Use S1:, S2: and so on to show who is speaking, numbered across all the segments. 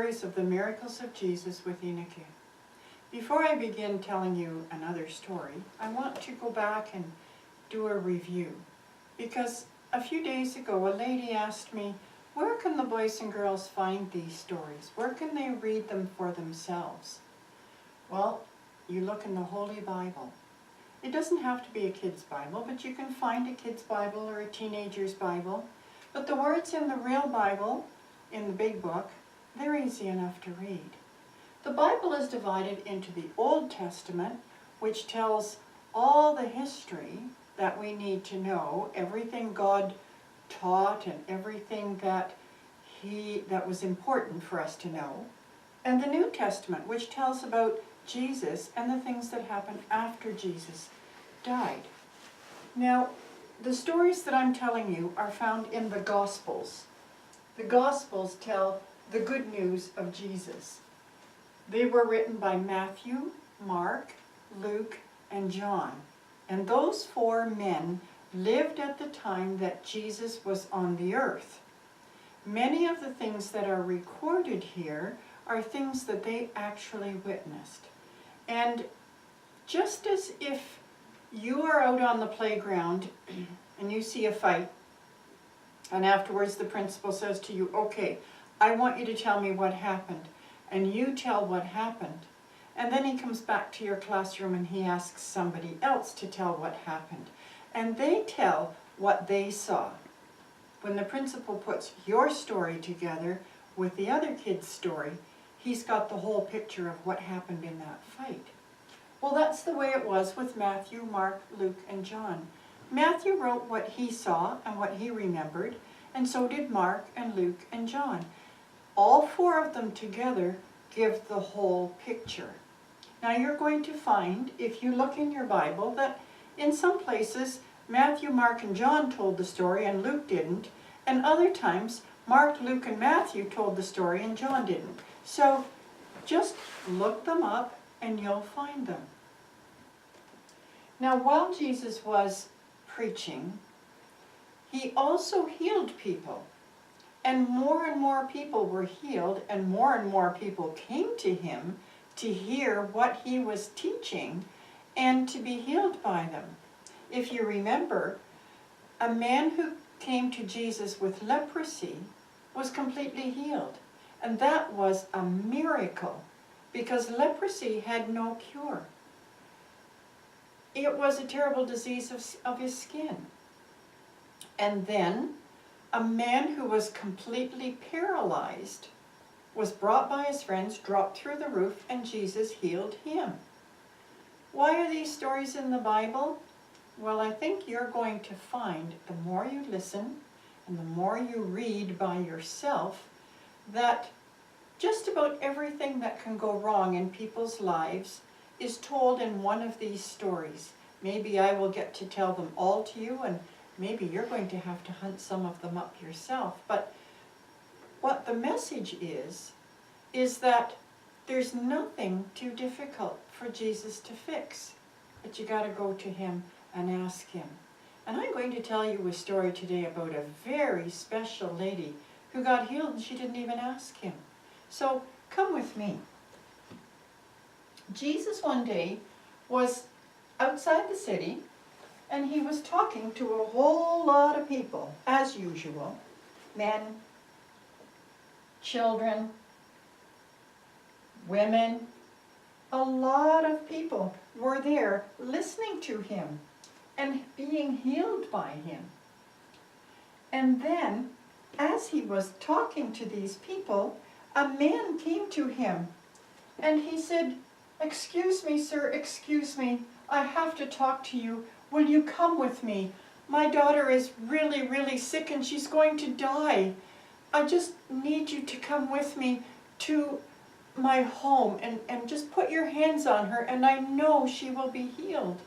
S1: stories of the miracles of Jesus with Ineke. Before I begin telling you another story, I want to go back and do a review. Because a few days ago, a lady asked me, where can the boys and girls find these stories? Where can they read them for themselves? Well, you look in the Holy Bible. It doesn't have to be a kid's Bible, but you can find a kid's Bible or a teenager's Bible. But the words in the real Bible, in the big book, they're easy enough to read. The Bible is divided into the Old Testament, which tells all the history that we need to know, everything God taught and everything that was important for us to know, and the New Testament, which tells about Jesus and the things that happened after Jesus died. Now, the stories that I'm telling you are found in the Gospels. The Gospels tell the good news of Jesus. They were written by Matthew, Mark, Luke, and John. And those four men lived at the time that Jesus was on the earth. Many of the things that are recorded here are things that they actually witnessed. And just as if you are out on the playground and you see a fight, and afterwards the principal says to you, okay, I want you to tell me what happened. And you tell what happened. And then he comes back to your classroom and he asks somebody else to tell what happened. And they tell what they saw. When the principal puts your story together with the other kid's story, he's got the whole picture of what happened in that fight. Well, that's the way it was with Matthew, Mark, Luke, and John. Matthew wrote what he saw and what he remembered, and so did Mark and Luke and John. All four of them together give the whole picture. Now you're going to find, if you look in your Bible, that in some places Matthew, Mark, and John told the story and Luke didn't, and other times Mark, Luke, and Matthew told the story and John didn't. So just look them up and you'll find them. Now while Jesus was preaching, he also healed people. And more people were healed, and more people came to him to hear what he was teaching and to be healed by them. If you remember, a man who came to Jesus with leprosy was completely healed. And that was a miracle, because leprosy had no cure. It was a terrible disease of his skin. And then a man who was completely paralyzed was brought by his friends, dropped through the roof, and Jesus healed him. Why are these stories in the Bible? Well, I think you're going to find, the more you listen and the more you read by yourself, that just about everything that can go wrong in people's lives is told in one of these stories. Maybe I will get to tell them all to you, and maybe you're going to have to hunt some of them up yourself. But what the message is that there's nothing too difficult for Jesus to fix. But you got to go to him and ask him. And I'm going to tell you a story today about a very special lady who got healed and she didn't even ask him. So come with me. Jesus one day was outside the city, and he was talking to a whole lot of people, as usual. Men, children, women. A lot of people were there listening to him and being healed by him. And then, as he was talking to these people, a man came to him and he said, "Excuse me, sir, excuse me. I have to talk to you. Will you come with me? My daughter is really sick and she's going to die. I just need you to come with me to my home and just put your hands on her, and I know she will be healed."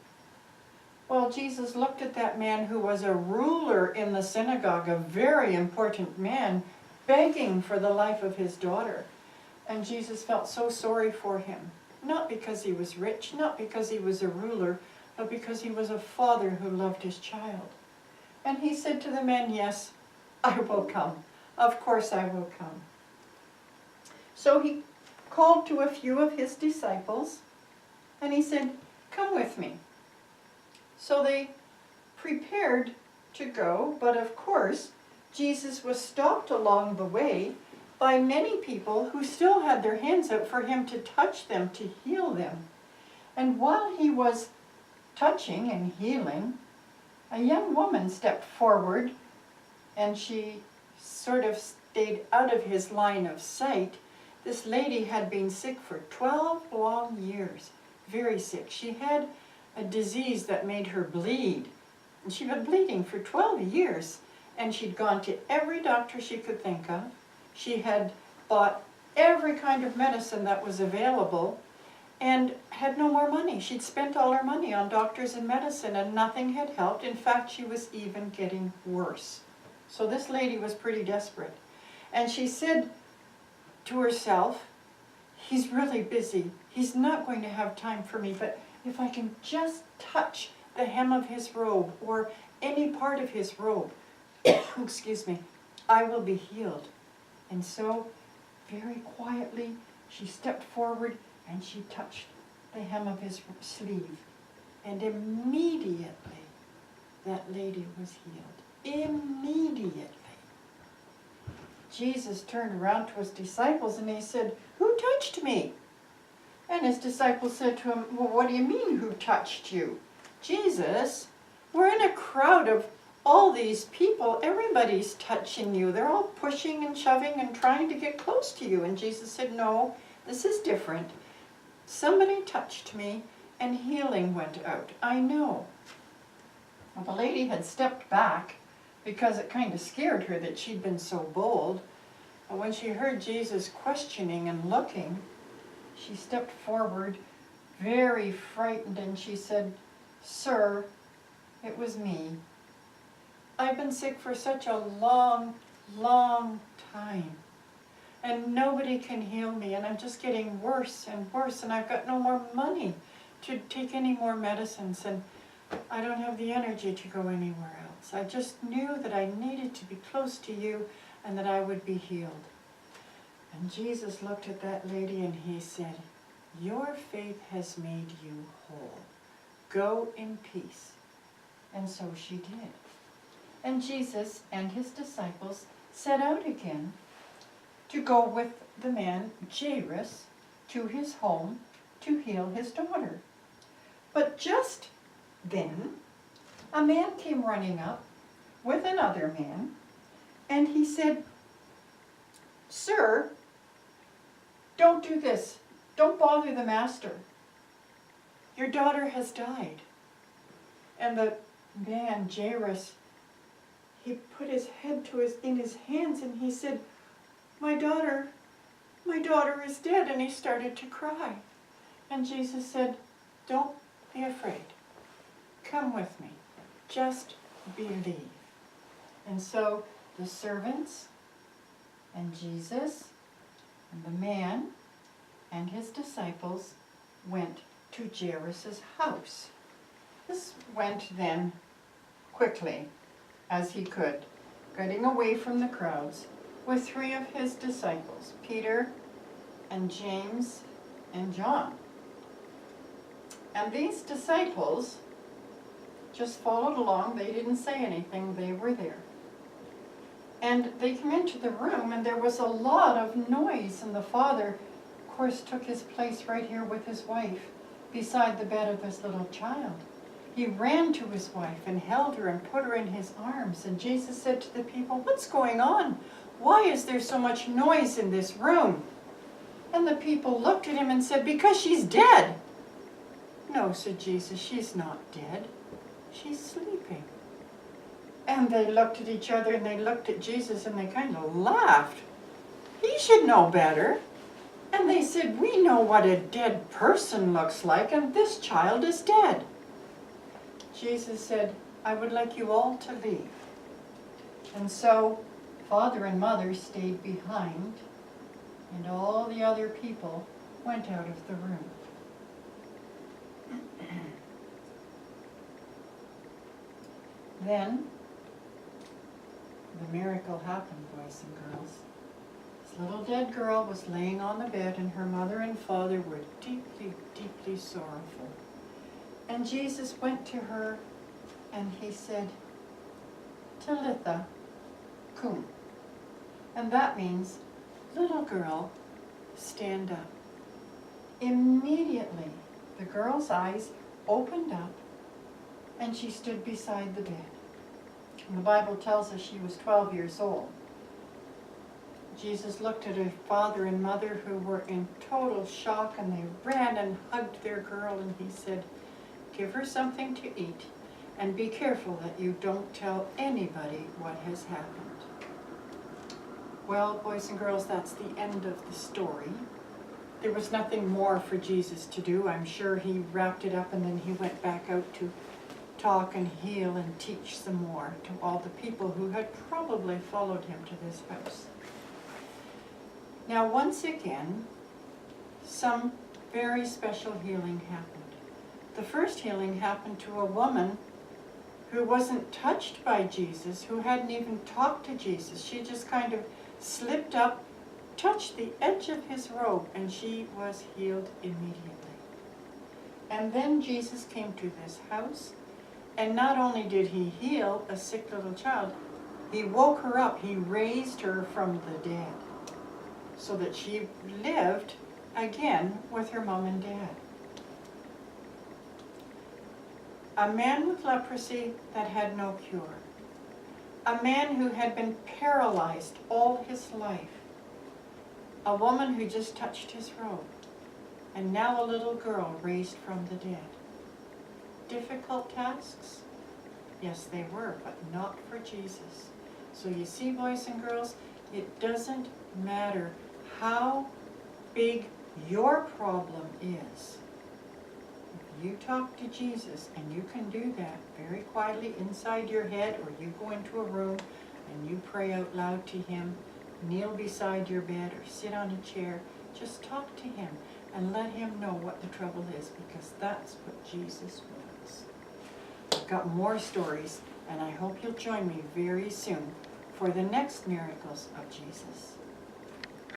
S1: Well, Jesus looked at that man who was a ruler in the synagogue, a very important man, begging for the life of his daughter. And Jesus felt so sorry for him. Not because he was rich, not because he was a ruler, but because he was a father who loved his child. And he said to the man, "Yes, I will come. Of course I will come." So he called to a few of his disciples, and he said, "Come with me." So they prepared to go, but of course, Jesus was stopped along the way by many people who still had their hands out for him to touch them, to heal them. And while he was touching and healing, a young woman stepped forward, and she sort of stayed out of his line of sight. This lady had been sick for 12 long years, very sick. She had a disease that made her bleed. And she'd been bleeding for 12 years, and she'd gone to every doctor she could think of. She had bought every kind of medicine that was available and had no more money. She'd spent all her money on doctors and medicine, and nothing had helped. In fact, she was even getting worse. So this lady was pretty desperate. And she said to herself, "He's really busy. He's not going to have time for me, but if I can just touch the hem of his robe or any part of his robe, excuse me, I will be healed." And so, very quietly, she stepped forward and she touched the hem of his sleeve. And immediately, that lady was healed. Immediately. Jesus turned around to his disciples and he said, "Who touched me?" And his disciples said to him, "Well, what do you mean, who touched you? Jesus, we're in a crowd of all these people. Everybody's touching you. They're all pushing and shoving and trying to get close to you." And Jesus said, "No, this is different. Somebody touched me and healing went out. I know." Well, the lady had stepped back because it kind of scared her that she'd been so bold. But when she heard Jesus questioning and looking, she stepped forward, very frightened, and she said, "Sir, it was me. I've been sick for such a long, long time, and nobody can heal me, and I'm just getting worse and worse, and I've got no more money to take any more medicines, and I don't have the energy to go anywhere else. I just knew that I needed to be close to you and that I would be healed." And Jesus looked at that lady and he said, "Your faith has made you whole. Go in peace." And so she did. And Jesus and his disciples set out again to go with the man Jairus to his home to heal his daughter. But just then, a man came running up with another man, and he said, "Sir, don't do this. Don't bother the master. Your daughter has died." And the man, Jairus, he put his head in his hands and he said, my daughter is dead." And he started to cry. And Jesus said, "Don't be afraid. Come with me. Just believe." And so the servants and Jesus and the man and his disciples went to Jairus' house. This went then quickly as he could, getting away from the crowds with 3 of his disciples, Peter and James and John. And these disciples just followed along. They didn't say anything. They were there. And they came into the room, and there was a lot of noise. And the father, of course, took his place right here with his wife beside the bed of this little child. He ran to his wife and held her and put her in his arms. And Jesus said to the people, "What's going on? Why is there so much noise in this room?" And the people looked at him and said, "Because she's dead." "No," said Jesus, "she's not dead. She's sleeping." And they looked at each other and they looked at Jesus and they kind of laughed. He should know better. And they said, "We know what a dead person looks like, and this child is dead." Jesus said, "I would like you all to leave." And so father and mother stayed behind, and all the other people went out of the room. Then the miracle happened, boys and girls. This little dead girl was laying on the bed, and her mother and father were deeply, deeply sorrowful. And Jesus went to her and he said, Talitha cum. And that means, little girl, stand up. Immediately, the girl's eyes opened up and she stood beside the bed. And the Bible tells us she was 12 years old. Jesus looked at her father and mother, who were in total shock, and they ran and hugged their girl, and he said, give her something to eat, and be careful that you don't tell anybody what has happened. Well, boys and girls, that's the end of the story. There was nothing more for Jesus to do. I'm sure he wrapped it up and then he went back out to talk and heal and teach some more to all the people who had probably followed him to this house. Now, once again, some very special healing happened. The first healing happened to a woman who wasn't touched by Jesus, who hadn't even talked to Jesus. She just kind of slipped up, touched the edge of his robe, and she was healed immediately. And then Jesus came to this house, and not only did he heal a sick little child, he woke her up. He raised her from the dead so that she lived again with her mom and dad. A man with leprosy that had no cure. A man who had been paralyzed all his life. A woman who just touched his robe. And now a little girl raised from the dead. Difficult tasks? Yes, they were, but not for Jesus. So you see, boys and girls, it doesn't matter how big your problem is. If you talk to Jesus, and you can do that very quietly inside your head, or you go into a room and you pray out loud to him, kneel beside your bed or sit on a chair, just talk to him and let him know what the trouble is, because that's what Jesus wants. I've got more stories, and I hope you'll join me very soon for the next miracles of Jesus.